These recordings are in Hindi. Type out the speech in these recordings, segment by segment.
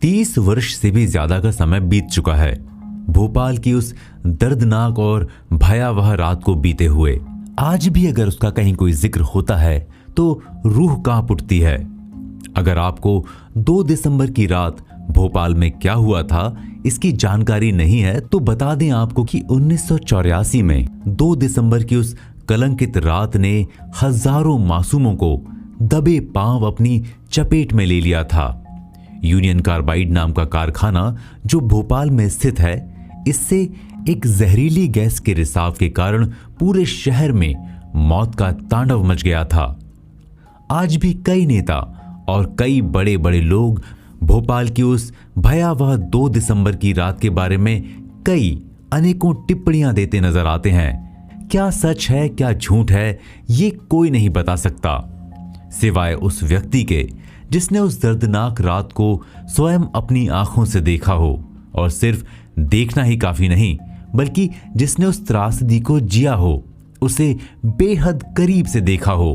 30 वर्ष से भी ज्यादा का समय बीत चुका है भोपाल की उस दर्दनाक और भयावह रात को बीते हुए। आज भी अगर उसका कहीं कोई जिक्र होता है तो रूह कांप उठती है। अगर आपको 2 दिसंबर की रात भोपाल में क्या हुआ था इसकी जानकारी नहीं है तो बता दें आपको कि 1984 में 2 दिसंबर की उस कलंकित रात ने हजारों मासूमों को दबे पांव अपनी चपेट में ले लिया था। यूनियन कार्बाइड नाम का कारखाना जो भोपाल में स्थित है, इससे एक जहरीली गैस के रिसाव के कारण पूरे शहर में मौत का तांडव मच गया था। आज भी कई नेता और कई बड़े बड़े लोग भोपाल की उस भयावह 2 दिसंबर की रात के बारे में कई अनेकों टिप्पणियां देते नजर आते हैं। क्या सच है क्या झूठ है ये कोई नहीं बता सकता सिवाय उस व्यक्ति के जिसने उस दर्दनाक रात को स्वयं अपनी आंखों से देखा हो, और सिर्फ देखना ही काफी नहीं बल्कि जिसने उस त्रासदी को जिया हो, उसे बेहद करीब से देखा हो।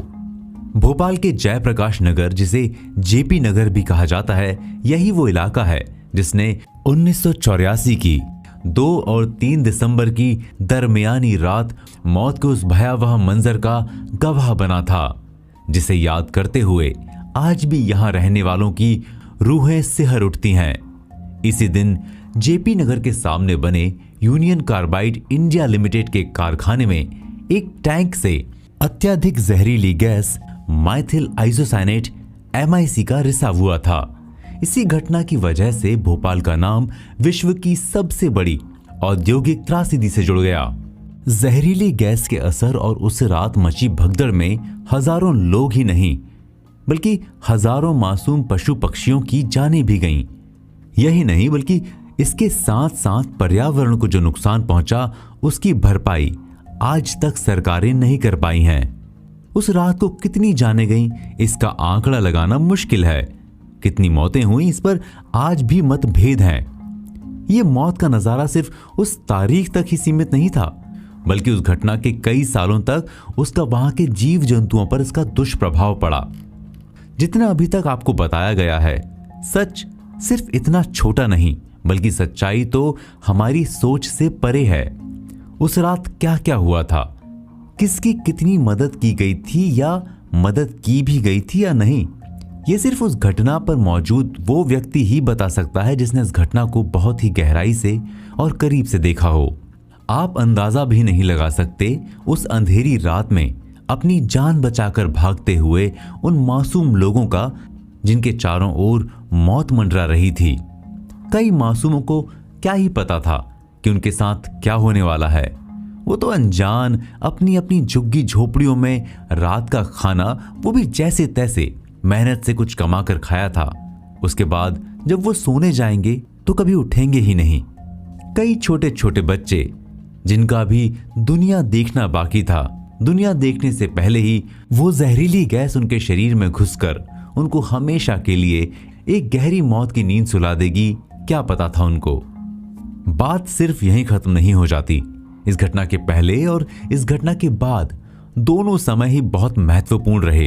भोपाल के जयप्रकाश नगर, जिसे जेपी नगर भी कहा जाता है, यही वो इलाका है जिसने 1984 की 2 और 3 दिसंबर की दरमियानी रात मौत के उस भयावह मंजर का गवाह बना था, जिसे याद करते हुए आज भी यहां रहने वालों की रूहें सिहर उठती हैं। इसी दिन जेपी नगर के सामने बने यूनियन कार्बाइड इंडिया लिमिटेड के कारखाने में एक टैंक से अत्यधिक जहरीली गैस माइथिल आइसोसाइनेट MIC का रिसाव हुआ था। इसी घटना की वजह से भोपाल का नाम विश्व की सबसे बड़ी औद्योगिक त्रासदी से जुड़ गया। जहरीली गैस के असर और उस रात मची भगदड़ में हजारों लोग ही नहीं बल्कि हजारों मासूम पशु पक्षियों की जानें भी गईं। यही नहीं बल्कि इसके साथ साथ पर्यावरण को जो नुकसान पहुंचा उसकी भरपाई आज तक सरकारें नहीं कर पाई हैं। उस रात को कितनी जानें गईं इसका आंकड़ा लगाना मुश्किल है। कितनी मौतें हुई इस पर आज भी मतभेद हैं। ये मौत का नजारा सिर्फ उस तारीख तक ही सीमित नहीं था बल्कि उस घटना के कई सालों तक उसका वहां के जीव जंतुओं पर इसका दुष्प्रभाव पड़ा। जितना अभी तक आपको बताया गया है सच सिर्फ इतना छोटा नहीं बल्कि सच्चाई तो हमारी सोच से परे है। उस रात क्या क्या हुआ था, किसकी कितनी मदद की गई थी या मदद की भी गई थी या नहीं, ये सिर्फ उस घटना पर मौजूद वो व्यक्ति ही बता सकता है जिसने इस घटना को बहुत ही गहराई से और करीब से देखा हो। आप अंदाजा भी नहीं लगा सकते उस अंधेरी रात में अपनी जान बचाकर भागते हुए उन मासूम लोगों का जिनके चारों ओर मौत मंडरा रही थी। कई मासूमों को क्या ही पता था कि उनके साथ क्या होने वाला है। वो तो अनजान अपनी अपनी झुग्गी झोपड़ियों में रात का खाना वो भी जैसे तैसे मेहनत से कुछ कमा कर खाया था। उसके बाद जब वो सोने जाएंगे तो कभी उठेंगे ही नहीं। कई छोटे छोटे बच्चे जिनका भी दुनिया देखना बाकी था, दुनिया देखने से पहले ही वो जहरीली गैस उनके शरीर में घुसकर उनको हमेशा के लिए एक गहरी मौत की नींद सुला देगी, क्या पता था उनको। बात सिर्फ यहीं खत्म नहीं हो जाती। इस घटना के पहले और इस घटना के बाद दोनों समय ही बहुत महत्वपूर्ण रहे।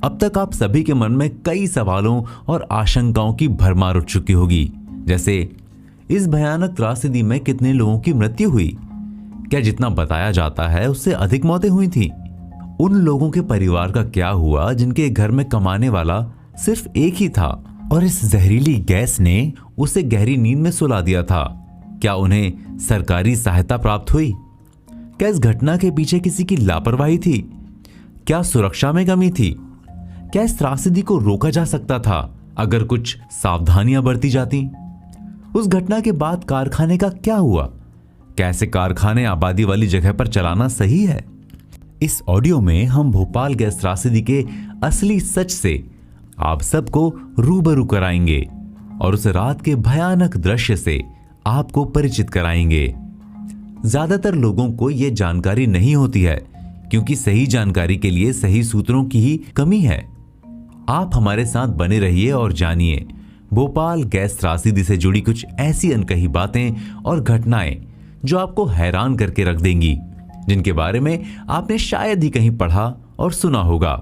अब तक आप सभी के मन में कई सवालों और आशंकाओं की भरमार उठ चुकी होगी, जैसे इस भयानक त्रासदी में कितने लोगों की मृत्यु हुई, क्या जितना बताया जाता है उससे अधिक मौतें हुई थी, उन लोगों के परिवार का क्या हुआ जिनके घर में कमाने वाला सिर्फ एक ही था और इस जहरीली गैस ने उसे गहरी नींद में सुला दिया था। क्या उन्हें सरकारी सहायता प्राप्त हुई, क्या इस घटना के पीछे किसी की लापरवाही थी, क्या सुरक्षा में कमी थी, क्या इस त्रासदी को रोका जा सकता था अगर कुछ सावधानियां बरती जाती। उस घटना के बाद कारखाने का क्या हुआ, कैसे कारखाने आबादी वाली जगह पर चलाना सही है। इस ऑडियो में हम भोपाल गैस त्रासदी के असली सच से आप सबको रूबरू कराएंगे और उस रात के भयानक दृश्य से आपको परिचित कराएंगे। ज्यादातर लोगों को यह जानकारी नहीं होती है क्योंकि सही जानकारी के लिए सही सूत्रों की ही कमी है। आप हमारे साथ बने रहिए और जानिए भोपाल गैस त्रासदी से जुड़ी कुछ ऐसी अनकही बातें और घटनाएं जो आपको हैरान करके रख देंगी, जिनके बारे में आपने शायद ही कहीं पढ़ा और सुना होगा।